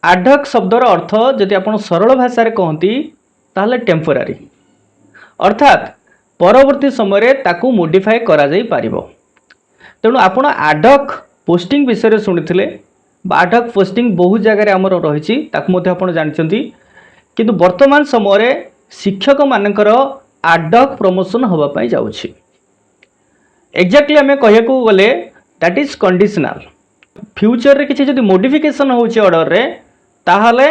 आडहक शब्दर अर्थ जदि आप सरल भाषा कहती ताहले टेम्पोरारी अर्थात परवर्ती समय ताकू मोडिफाए करा जाई पारिबो। तेणु आपण आडहक पोस्टिंग विषय शुणी आडहक पोस्टिंग बहुत जगह आमर रही आप जानते किंतु वर्तमान समय शिक्षक मानकर आडहक प्रमोशन होगापाई जाउछि। एक्जाक्टली आम कह गले दैट इज कंडीशनल। फ्यूचर रे किसी जदि मॉडिफिकेशन होउछि ऑर्डर रे ताहले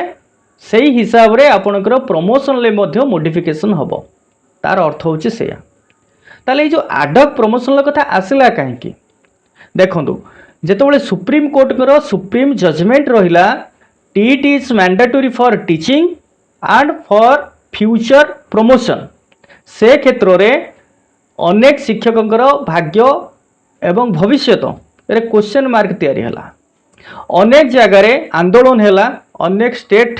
सही हिसाब रे आपनकर प्रमोशन ले मध्य मॉडिफिकेशन हबो। तार अर्थ होउछि सेया। ताले ये जो आडहक प्रमोशन कथा आसिला काहेकि देखंतु जेतबेले सुप्रीम कोर्ट कर सुप्रीम जजमेंट रहिला TET is mandatory for teaching and for future promotion से क्षेत्र रे अनेक शिक्षकंकर भाग्य एवं भविष्यत रे क्वेश्चन मार्क तैयारी हला। अनेक जगह रे आंदोलन हैला अनेक स्टेट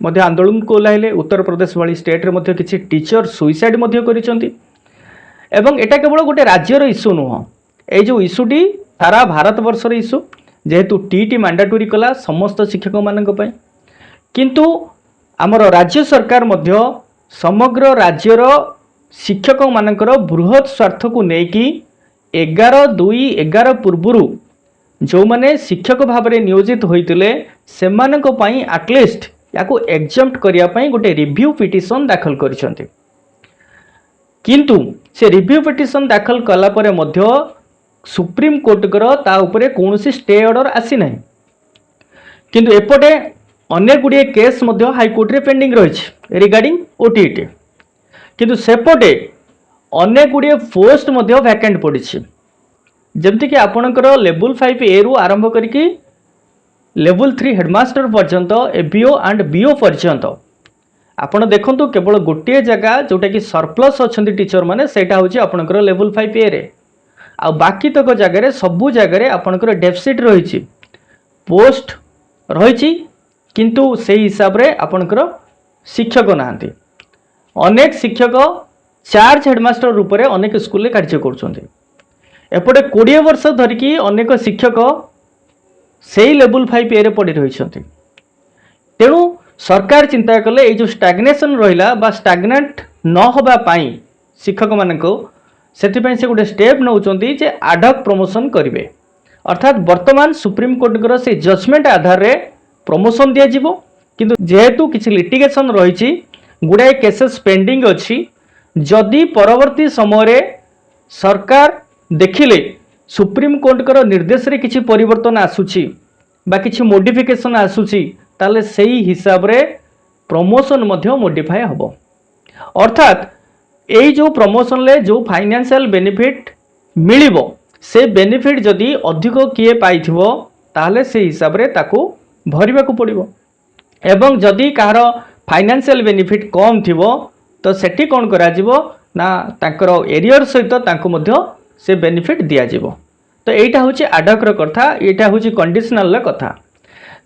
मध्य आंदोलन को ओह्लाइले उत्तर प्रदेश वाली स्टेट रे मध्य किछि टीचर सुइसाइड मध्य करिसंती एवं एटा केवल गोटे राज्यर इश्यू नुह ए जो इश्यूटी सारा भारत वर्ष रे इश्यू जेहेतु टीटी मैंडेटरी कला समस्त शिक्षक मानक पय किंतु आमर राज्य सरकार मध्य समग्र राज्यर शिक्षक मानकर बृहत स्वार्थ को लेकी 11/2/11 पूर्व जो माने शिक्षक भाव में नियोजित होइतिले सेमानक पई एटलिस्ट याको एग्जाम्प्ट करिया पई गोटे रिव्यू पिटिशन दाखल करिसंती किंतु से रिव्यू पिटिशन दाखल कला परे मध्य सुप्रीम कोर्ट कर ता उपरे कोनोसी स्टे ऑर्डर आसी नाही किंतु एपटे अनेक गुड़िए केस मध्य हाईकोर्ट रे पेंडिंग रही रिगार्डिंग ओटीटी किंतु सेपटे अनेक गुड़िए पोस्ट मध्य वैकेंट पड़ी जमती कि आपणकर लेवल 5 ए रु आरंभ करके लेवल 3 हेडमास्टर पर्यंत एबीओ एंड बीओ पर्यंत आपण देखंतु केवल गोटे जगह जोटा कि सरप्लस अच्छा टीचर माने सेटा होची आपणकर लेवल 5 ए रे आ बाकी तक जगह सबू जगह आपणकर डेफिसिट रही पोस्ट रही किंतु से हिसाब रे आपणकर शिक्षक नाहांती। अनेक शिक्षक चार्ज हेडमास्टर रूप में अनेक स्कूल कार्य करुँच एपटे 20 वर्ष धरिकी अनेक शिक्षक से लेवल 5 ए रे पड़ी रही तेणु सरकार चिंता कले जो स्टाग्नेशन रहिला बा स्टाग्नेंट न होबा पाई शिक्षक मानक सेथिपई से गोटे स्टेप नौचंती जे आडहक प्रमोशन करिवे अर्थात वर्तमान सुप्रीम कोर्ट कर से जजमेंट आधार रे प्रमोशन दिया जिवो किंतु जेहेतु किछि लिटिगेशन रही गुड़ाए केसेस पेंडिंग अच्छी जदि परवर्ती समय सरकार देखिले सुप्रीम कोर्ट कर निर्देश रे किछि परिवर्तन आसुछि बा किछि मॉडिफिकेशन आसुछि ताले सही हिसाब रे प्रमोशन मध्य मॉडिफाई हबो अर्थात एई जो प्रमोशन ले जो फाइनेंशियल बेनिफिट मिलिबो से बेनिफिट जदि अधिक किए पाइथिबो ताले से हिसाब रे ताकू भरिबाकू पड़िबो एवं जदि कहार फाइनेंशियल बेनिफिट कम थिबो तो सेठी कोन करा जिवो ना तांकर एरियर सहित तांको मध्य से बेनिफिट दिया जिवो। तो एटा होची आडहकर कथा एटा होची कंडीशनल कथा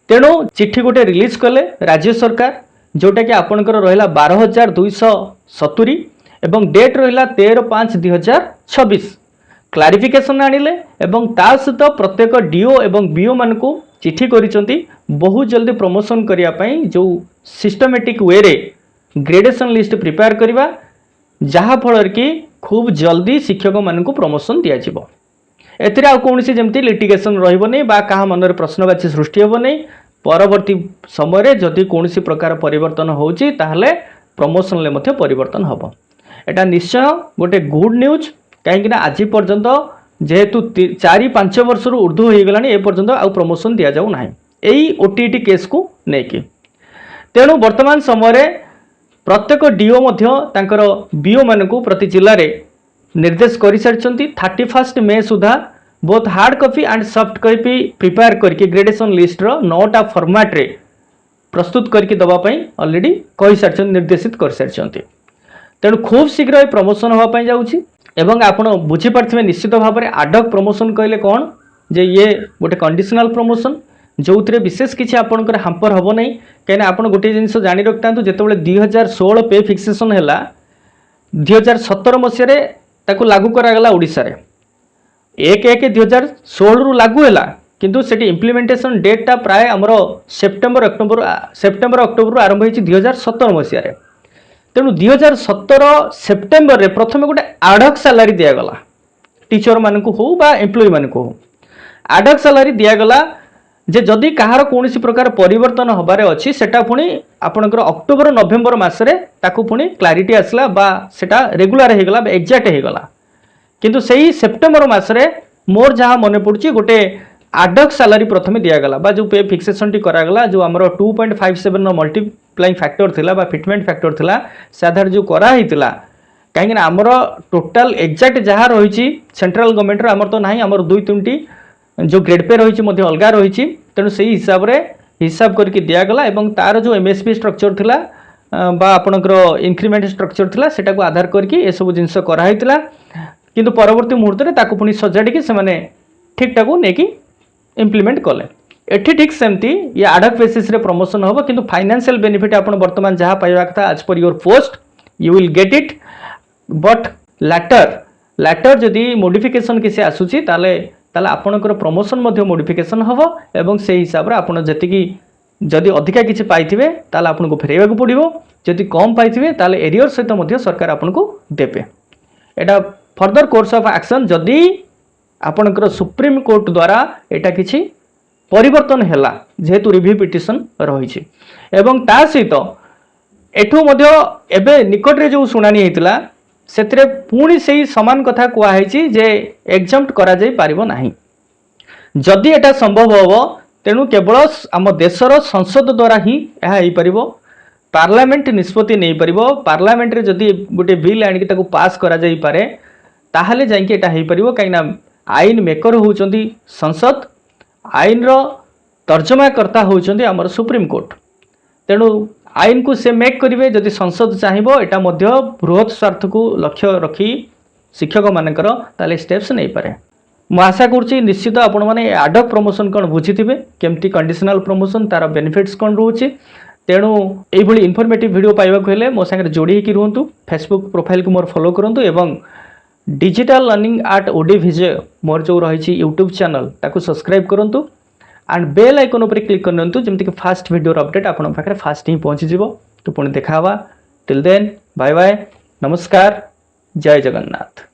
तेणु चिट्ठी गोटे रिलीज कले राज्य सरकार जोटा कि आपनकर रहिला 12,270 एवं डेट रहिला 13/5/2026 क्लारिफिकेशन आनिले एवं ता सहित प्रत्येक डीओ एवं बीओ मानकू चिट्ठी करिसंती बहुत जल्दी प्रमोशन करिया पई जो सिस्टमेटिक वे रे ग्रेडेशन लिस्ट प्रिपेयर करवा जहा फल कि खूब जल्दी शिक्षक मानकू प्रमोशन दिया जिवो। एथिरे आ कोनोसी जेमती लिटिगेशन रहइबो नै बा काहा मनरे प्रश्नवाची सृष्टि हेबो नै परवर्ती समय रे जदि कोनोसी प्रकार परिवर्तन होउची ताहले प्रमोशन ले मथे परिवर्तन हबो। एटा निश्चय गोटे गुड न्यूज कहीं आज पर्यंत जेहेतु 4-5 वर्ष ऊर्ध्व हो गला ए पर्यंत आउ प्रमोशन दि जाऊ ना यही ओटीटी केस को लेकिन तेणु वर्तमान समय प्रत्येक डीओ तांकर बीओ मानकू प्रति जिले में निर्देश कर सारी 31 मे सुधा both hard copy and soft copy prepare करके ग्रेडेशन लिस्ट रो 9टा फॉर्मेट रे प्रस्तुत करके दवाई ऑलरेडी कही सारी निर्देशित कर सारी तेणु खूब शीघ्र प्रमोशन होगापाई जाऊँगी एवं आप बुझीपारे निश्चित भाव में आडहक प्रमोशन कहले कौन जे ये गोटे कंडीशनल प्रमोशन जो थे विशेष किसी आपंकर हाम्पर हम ना कहीं आप गोटे जिन जाणी रखता जिते 2016 पे फिक्सेसन है 2017 मसीह लागू करागला ओडिशा रे 1/1/2016 रु लागू है किंतु सेठी इम्प्लीमेंटेशन डेटा प्राय आमर सेप्टेम्बर अक्टोबर आरंभ होती 2017 मसीह तेणु 2017 सेप्टेम्बर प्रथम गोटे आडक सालारी दिगला टीचर मान हो एम्प्लॉय मान हो आडक सालारी दिगला जे जदि कहार कौन प्रकार परिवर्तन हबारे अच्छी सेटा पुणी आपणकर अक्टोबर नवेम्बर मसरे ताकू पुणी क्लारिटी आसला बा सेटा रेगुलर होगला एक्जाक्ट होगला किंतु सही सेप्टेम्बर मसरे मोर जहाँ मन पड़ुची गोटे आडक सालारी प्रथम दिगला बा जो पे फिक्सेशन टी करागला जो आमर 2.57 मल्टीप्लाइंग फैक्टर थिला बा फिटमेंट फैक्टर थिला साधार जो कराही थिला कहीं आमर टोटाल एक्जाक्ट जहाँ रही सेंट्रल गवर्नमेंट आमर तो ना आमर 2-3टी जो ग्रेड पे रही अलग रही तेणु से हिसाब रे हिसाब करके दिगला एवं तार जो एमएसपी स्ट्रक्चर थिला बा आपणकर इंक्रीमेंट स्ट्रक्चर थिला सेटा को आधार करके ए सब जिनस कराही थिला किंतु परवर्ती मुहूर्त में ताकू पुणी सजाड़ी से माने ठीक ठाक नेकी इम्प्लीमेंट कले एठी ठीक सेमती ये आडक बेसिस रे प्रमोशन होबो किंतु फाइनेंशियल बेनिफिट आपण वर्तमान जहाँ पाइबा कथा आज पर your post you will get it but later जदि मॉडिफिकेशन किसी आसुची ताले आपणकर प्रमोशन मध्य मॉडिफिकेशन होबो एवं से हिसाब रे आपण जतिकी जदि अधिका किसी पाइथिबे ताले आपनको फेरैबा को पड़िबो जदि कम पाइथिबे ताले एरियर सहित मध्य सरकार आपनको देबे एटा फर्दर कोर्स ऑफ एक्शन जदि आपणकर सुप्रीम कोर्ट द्वारा एटा किछि परिवर्तन हैला जेहेतु रिव्यू पिटिशन रही एवं ता सहित एठू मध्य एबे निकट रे जो सुनानी हेतिला सेतरे पुणी से समान कथा कुआई जे एग्जाम्प्ट करा जाई पारिबो नाही जदि एटा संभव होबो तेणु केवल आम देशर संसद द्वारा ही यह हो पारिबो पार्लियामेंट निष्पत्ति नहीं पारिबो पार्लियामेंट रे जदि गोटे बिल आनिक ताकू पास करा जाई पारे ताहले जाइके एटा हो पारिबो काइना आईन मेकर होउचंदी संसद आईन रो तर्जमाकर्ता होउचंदी हमर सुप्रीम कोर्ट तेणु आईन को से मेक करिवे जदि संसद चाहिबो एटा मध्य बृहत स्वार्थ को लक्ष्य रखी शिक्षक मानकर ताले स्टेप्स नहीं पारे मु आशा करुच्ची निश्चित आपण माने आडक प्रमोशन कौन बुझीथिबे केमती कंडीशनल प्रमोशन तार बेनिफिट्स कौन रोचे तेणु यही इनफॉर्मेटिव वीडियो पाइबा हेले मो संगे जोड़ी होकर रुहतु फेसबुक प्रोफाइल को मोर फॉलो करंतु एवं डिजिटल लर्निंग आर्ट ओडी विजय मोर जो रही यूट्यूब चैनल ताकू सब्सक्राइब करंतु एंड बेल आइकन उपर क्लिक करंतु जेमति कि फास्ट वीडियो अपडेट आपन पाखरे फास्ट ही पहुंची जिवो तो पुणी देखावा टिल देन बाय बाय नमस्कार जय जगन्नाथ।